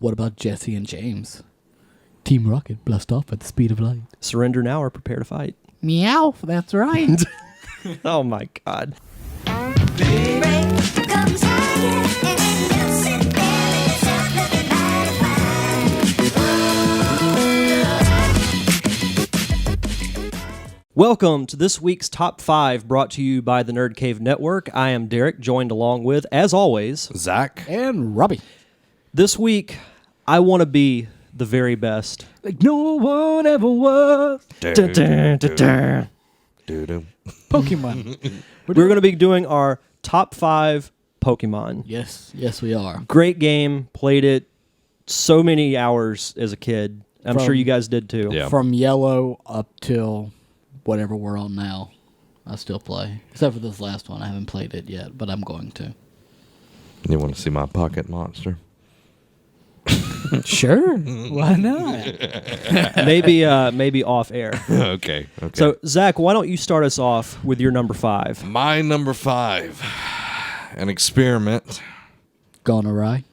What about Jesse and James? Team Rocket blast off at the speed of light. Surrender now or prepare to fight. Meow, that's right. Oh my God. Welcome to this week's Top 5 brought to you by the Nerd Cave Network. I am Derek, joined along with, as always, Zach. And Robbie. This week, I want to be the very best. Like no one ever was. Pokemon. We're going to be doing our Top 5 Pokemon. Yes, we are. Great game. Played it so many hours as a kid. I'm sure you guys did too. Yeah. From yellow up till whatever we're on now, I still play. Except for this last one. I haven't played it yet, but I'm going to. You want to see my pocket monster? Sure. Why not? Maybe off air. Okay. So, Zach, why don't you start us off with your number 5? My number 5, an experiment. Gone awry.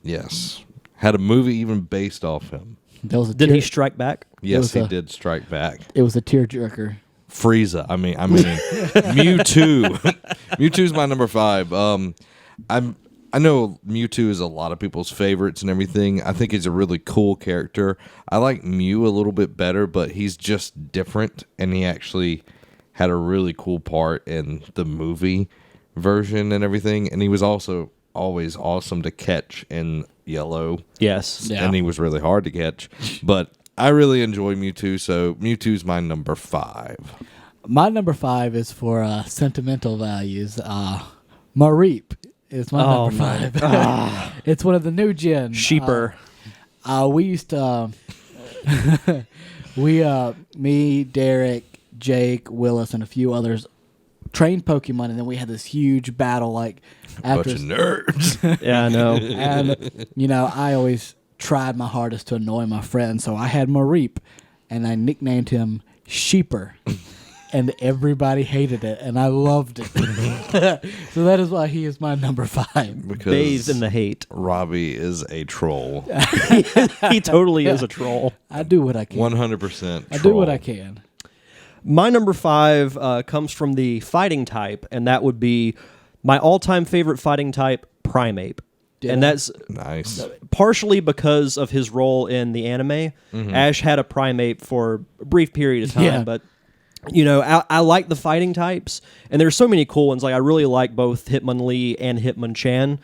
Yes. Had a movie even based off him. Did he strike back? Yes, he did strike back. It was a tearjerker. Frieza. I mean, Mewtwo. Mewtwo's my number 5. I know Mewtwo is a lot of people's favorites and everything. I think he's a really cool character. I like Mew a little bit better, but he's just different, and he actually had a really cool part in the movie version and everything. And he was also always awesome to catch in yellow. Yes. Yeah. And he was really hard to catch. But I really enjoy Mewtwo, so Mewtwo's my number 5. My number 5 is for sentimental values. Mareep is my number 5. It's one of the new gen. Sheeper. We used to, me, Derek, Jake, Willis, and a few others trained Pokemon, and then we had this huge battle like after Bunch of nerds. Yeah, I know. And I always tried my hardest to annoy my friend, so I had Mareep, and I nicknamed him Sheeper. And everybody hated it, and I loved it. So that is why he is my number 5. Because Bathed in the hate. Robbie is a troll. He totally is a troll. I do what I can. 100% troll. I do what I can. My number 5 comes from the fighting type, and that would be my all-time favorite fighting type, Primeape. Yeah. And that's Nice. partially because of his role in the anime. Ash had a Primeape for a brief period of time, Yeah. but I like the fighting types, and there's so many cool ones. Like I really like both Hitmonlee and Hitmonchan,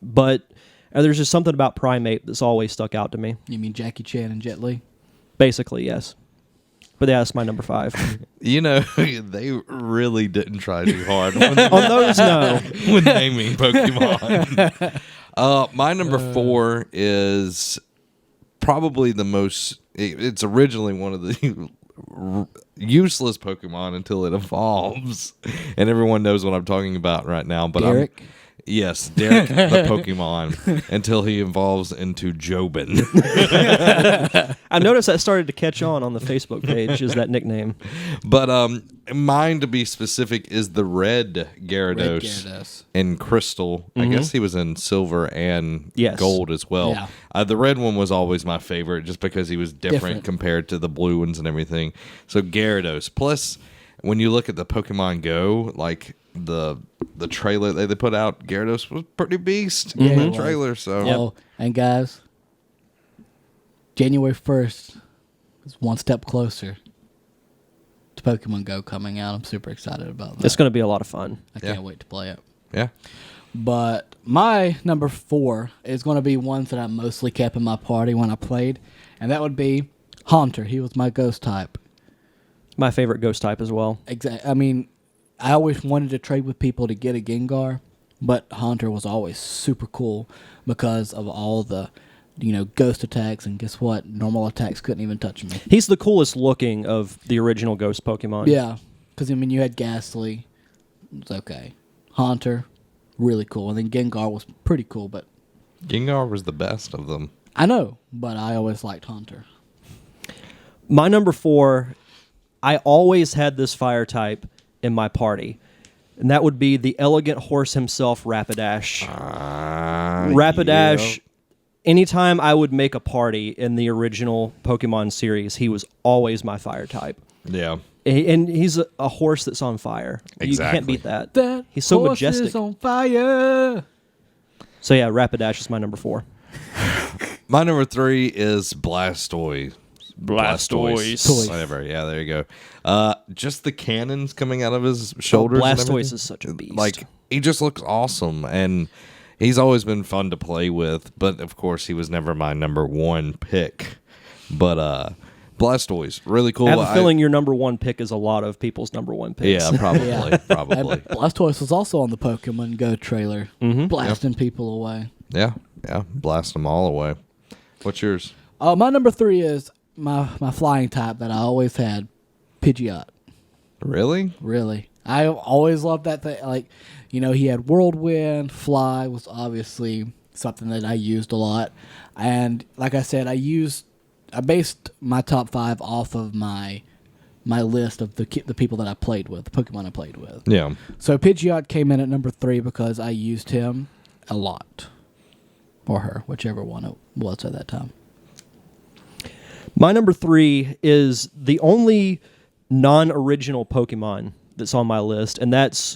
but there's just something about Primeape that's always stuck out to me. You mean Jackie Chan and Jet Li? Basically, yes. But yeah, that's my number 5. They really didn't try too hard when On those, no. when naming Pokemon. My number 4 is probably the most. It's originally one of the useless Pokemon until it evolves, and everyone knows what I'm talking about right now. But Derek? Yes, Derek the Pokemon, until he evolves into Jobin. I noticed that started to catch on the Facebook page, is that nickname. But mine, to be specific, is the red Gyarados, Gyarados. in Crystal. I guess he was in Silver and Yes. Gold as well. Yeah. The red one was always my favorite just because he was different compared to the blue ones and everything. So Gyarados. Plus, when you look at the Pokemon Go, like the trailer they put out, Gyarados was pretty beast in the trailer. So Oh, and guys, January 1st is one step closer to Pokemon Go coming out. I'm super excited about that. It's going to be a lot of fun. I can't wait to play it. yeah. But my number 4 is going to be ones that I mostly kept in my party when I played, and that would be Haunter. He was my ghost type. My favorite ghost type as well. I mean, I always wanted to trade with people to get a Gengar, but Haunter was always super cool because of all the, ghost attacks, and guess what? Normal attacks couldn't even touch me. He's the coolest looking of the original ghost Pokemon. Yeah, because, you had Ghastly. It's okay. Haunter, really cool. And then Gengar was pretty cool, but... Gengar was the best of them. I know, but I always liked Haunter. My number 4, I always had this fire type in my party, and that would be the elegant horse himself, Rapidash. Rapidash anytime I would make a party in the original Pokemon series, he was always my fire type. Yeah. And he's a horse that's on fire. You Exactly. can't beat that. That He's so horse majestic. is on fire. So yeah, Rapidash is my number 4. My number 3 is Blastoise. Toys. Whatever. Yeah, there you go. Just the cannons coming out of his shoulders. and Blastoise everything. is such a beast. Like, he just looks awesome, and he's always been fun to play with. But of course, he was never my number 1 pick. But Blastoise, really cool. I have a feeling your number 1 pick is a lot of people's number 1 picks. Yeah, probably, Yeah. probably. And Blastoise was also on the Pokemon Go trailer, blasting people away. Yeah, blast them all away. What's yours? My number 3 is my flying type that I always had, Pidgeot. Really? Really, I always loved that thing. Like, he had Whirlwind, Fly was obviously something that I used a lot, and like I said, I based my top 5 off of my list of the people that I played with, the Pokemon I played with. Yeah. So Pidgeot came in at number 3 because I used him a lot, or her, whichever one it was at that time. My number 3 is the only non-original Pokemon that's on my list, and that's,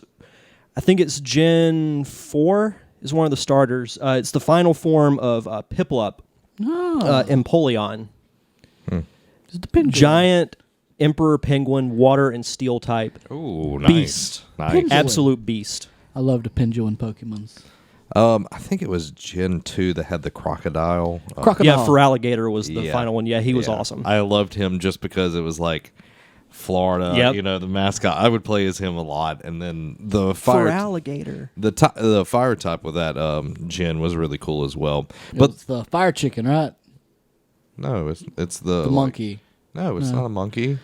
I think it's Gen 4 is one of the starters. It's the final form of Piplup, Empoleon. Just the Pidgeot. Giant Emperor Penguin, water and steel type. Ooh, nice. Beast. Nice. Absolute beast. I love the Pendulum Pokemons. I think it was Gen 2 that had the crocodile. Crocodile. Yeah, for Alligator was the Yeah. final one. Yeah, he was Yeah. awesome. I loved him just because it was like Florida, Yep. the mascot. I would play as him a lot, and then the For fire, Alligator. the fire type with that gen was really cool as well. But But it's the fire chicken, right? no, it's the The monkey. No, it's not a monkey.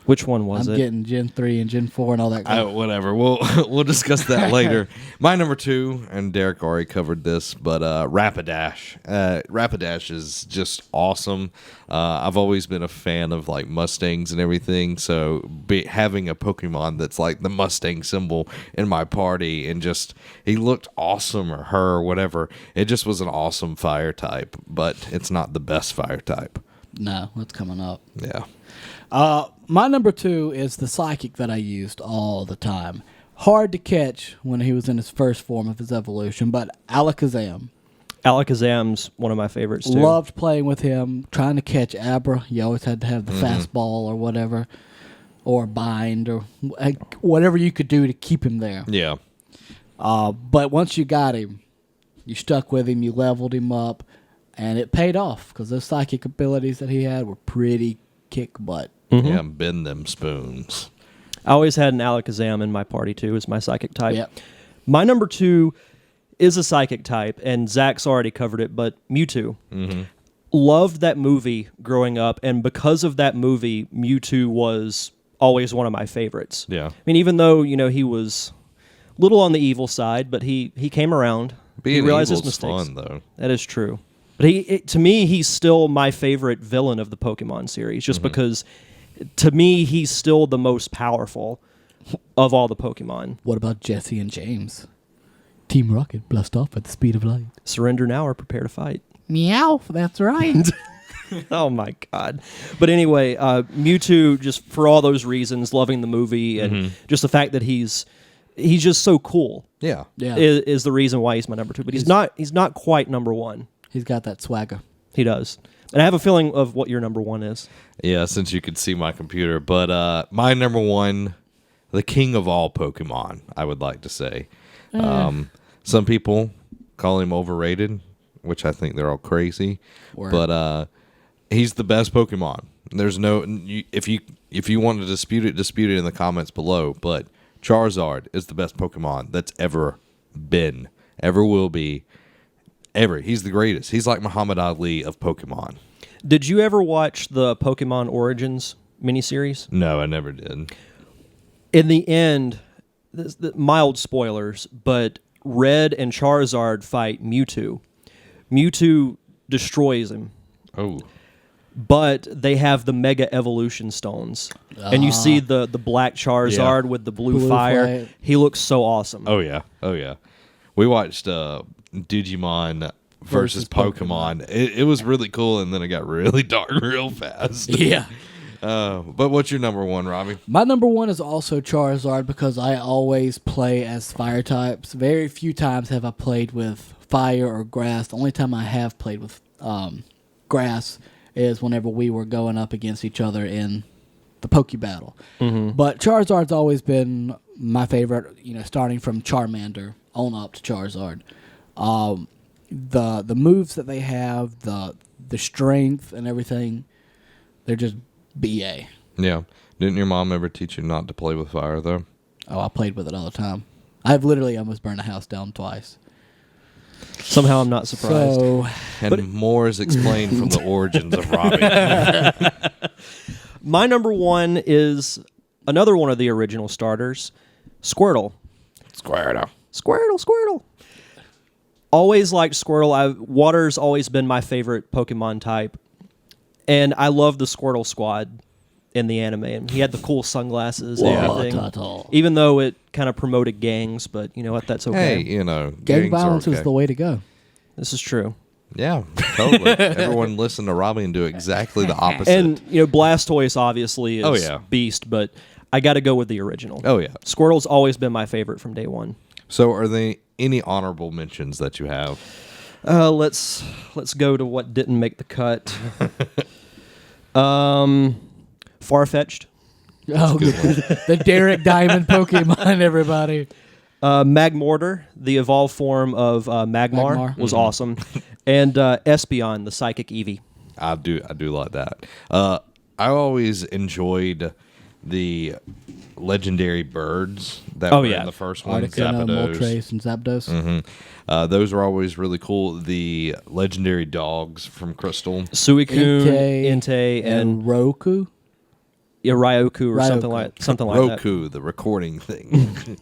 Which one was I'm it? getting Gen 3 and Gen 4 and all that. Whatever. We'll discuss that later. My number 2, and Derek already covered this, but Rapidash. Rapidash is just awesome. I've always been a fan of like Mustangs and everything, so having a Pokemon that's like the Mustang symbol in my party, and just he looked awesome, or her, or whatever. It just was an awesome fire type, but it's not the best fire type. No, that's coming up. Yeah. My number 2 is the Psychic that I used all the time. Hard to catch when he was in his first form of his evolution, but Alakazam. Alakazam's one of my favorites too. Loved playing with him, trying to catch Abra. You always had to have the fastball or whatever, or bind, or whatever you could do to keep him there. Yeah. But once you got him, you stuck with him, you leveled him up, and it paid off because those psychic abilities that he had were pretty kick butt. Yeah, bend them spoons. I always had an Alakazam in my party too as my psychic type. Yep. My number 2 is a psychic type, and Zach's already covered it, but Mewtwo. Loved that movie growing up, and because of that movie, Mewtwo was always one of my favorites. Yeah. I mean, even though, he was a little on the evil side, but he came around. Being he realized his evil's mistakes. fun, though. That is true. But to me, he's still my favorite villain of the Pokemon series, just because, to me, he's still the most powerful of all the Pokemon. What about Jesse and James? Team Rocket blast off at the speed of light. Surrender now or prepare to fight. Meow, that's right. Oh my god! But anyway, Mewtwo, just for all those reasons, loving the movie and just the fact that he's just so cool. Yeah. Yeah. is the reason why he's my number 2. But he's not quite number 1. He's got that swagger. He does, and I have a feeling of what your number 1 is. Yeah, since you could see my computer. But my number 1, the king of all Pokemon, I would like to say. Some people call him overrated, which I think they're all crazy. Word. But he's the best Pokemon. There's no if you want to dispute it in the comments below. But Charizard is the best Pokemon that's ever been, ever will be, ever. He's the greatest. He's like Muhammad Ali of Pokemon. Did you ever watch the Pokemon Origins miniseries? No, I never did. In the end, mild spoilers, but Red and Charizard fight Mewtwo. Mewtwo destroys him, Oh. but they have the Mega Evolution Stones. And you see the black Charizard with the blue fire. fire. He looks so awesome. Oh yeah. We watched Digimon versus Pokemon. It was really cool, and then it got really dark real fast. Yeah. But what's your number one, Robbie? My number one is also Charizard because I always play as fire types. Very few times have I played with fire or grass. The only time I have played with grass is whenever we were going up against each other in the Poke Battle. Mm-hmm. But Charizard's always been my favorite, starting from Charmander on up to Charizard. The moves that they have, the strength and everything, they're just BA. Yeah. Didn't your mom ever teach you not to play with fire, though? Oh, I played with it all the time. I've literally almost burned a house down twice. Somehow I'm not surprised. And more is explained from the origins of Robbie. My number one is another one of the original starters, Squirtle. Squirtle. Always liked Squirtle. Water's always been my favorite Pokemon type. And I love the Squirtle squad in the anime. And he had the cool sunglasses and everything. Even though it kind of promoted gangs, but you know what? That's okay. Hey, gang gangs violence are okay. is the way to go. This is true. Yeah, totally. Everyone listen to Robbie and do exactly the opposite. And, Blastoise obviously is yeah. beast, but I got to go with the original. Oh, yeah. Squirtle's always been my favorite from day one. So are there any honorable mentions that you have? Let's go to what didn't make the cut. Farfetch'd. Oh, the Derek Diamond Pokemon, everybody. Magmortar, the evolved form of Magmar, was awesome. And Espeon, the psychic Eevee. I do like that. I always enjoyed the legendary birds that were in the first one. Articuno, Zapdos. Moltres, and Zapdos. Those are always really cool. The legendary dogs from Crystal. Suicune, Entei, Entei, and Roku. Ryoku or something like that. Roku, the recording thing.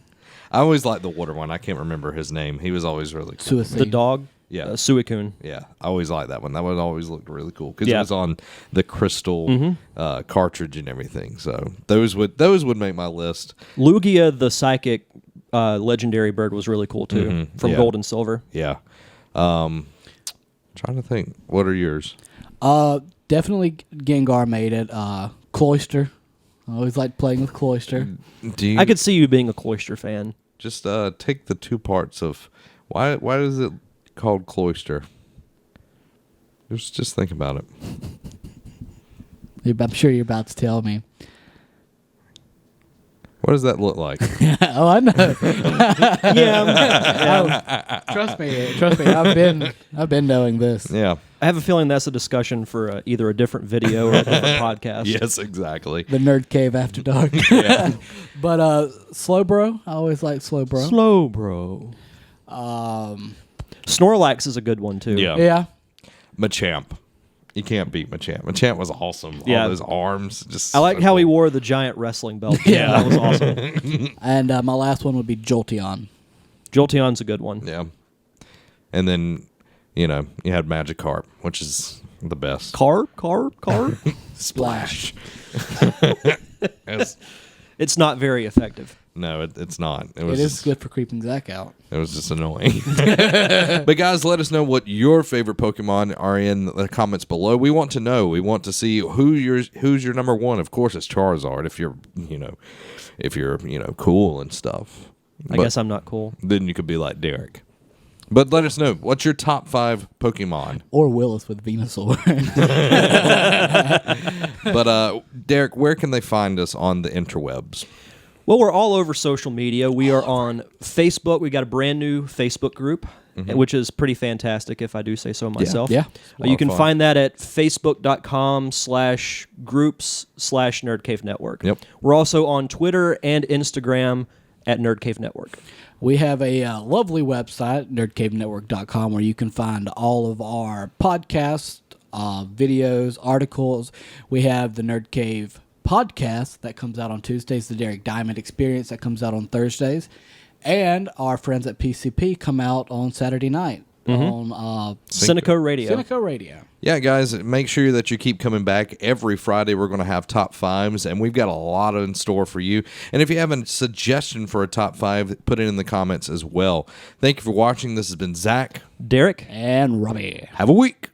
I always liked the water one. I can't remember his name. He was always really cool. Suicune. The dog? Yeah. Suicune. Yeah, I always liked that one. That one always looked really cool because it Yeah. was on the crystal cartridge and everything. So those would make my list. Lugia, the psychic legendary bird, was really cool too, from Yeah. Gold and Silver. Yeah. Trying to think. What are yours? Definitely Gengar made it. Cloyster. I always liked playing with Cloyster. Do you I could see you being a Cloyster fan. just take the two parts of why is it called Cloyster? Just think about it. I'm sure you're about to tell me. What does that look like? Oh, I know. Yeah. Trust me. I've been knowing this. Yeah. I have a feeling that's a discussion for either a different video or a different podcast. Yes, exactly. The Nerd Cave After Dark. Yeah. But Slowbro, I always like Slowbro. Slowbro. Snorlax is a good one too. Yeah. Machamp. You can't beat Machamp. Machamp was awesome. Yeah. All those arms. Just I like so how he cool. wore the giant wrestling belt. Yeah. That was awesome. And my last one would be Jolteon. Jolteon's a good one. Yeah. And then, you had Magikarp, which is the best. Carp. Splash. It's not very effective. No, it's not. It is good for creeping Zach out. It was just annoying. But guys, let us know what your favorite Pokemon are in the comments below. We want to know. We want to see who's your number one. Of course, it's Charizard. If you're cool and stuff. I guess I'm not cool. Then you could be like Derek. But let us know. What's your top 5 Pokemon? Or Willis with Venusaur. But Derek, where can they find us on the interwebs? Well, we're all over social media. We are on Facebook. We got a brand new Facebook group, which is pretty fantastic, if I do say so myself. Yeah. You can find that at facebook.com/groups/Nerd Network. Yep. We're also on Twitter and Instagram at Nerd Cave Network. We have a lovely website, nerdcavenetwork.com, where you can find all of our podcasts, videos, articles. We have the Nerd Cave podcast that comes out on Tuesdays, the Derek Diamond Experience that comes out on Thursdays, and our friends at PCP come out on Saturday night. on Cineco Radio. Cineco Radio. Yeah, guys, make sure that you keep coming back. Every Friday, we're going to have top fives, and we've got a lot in store for you. And if you have a suggestion for a top five, put it in the comments as well. Thank you for watching. This has been Zach. Derek. And Robbie. Have a week.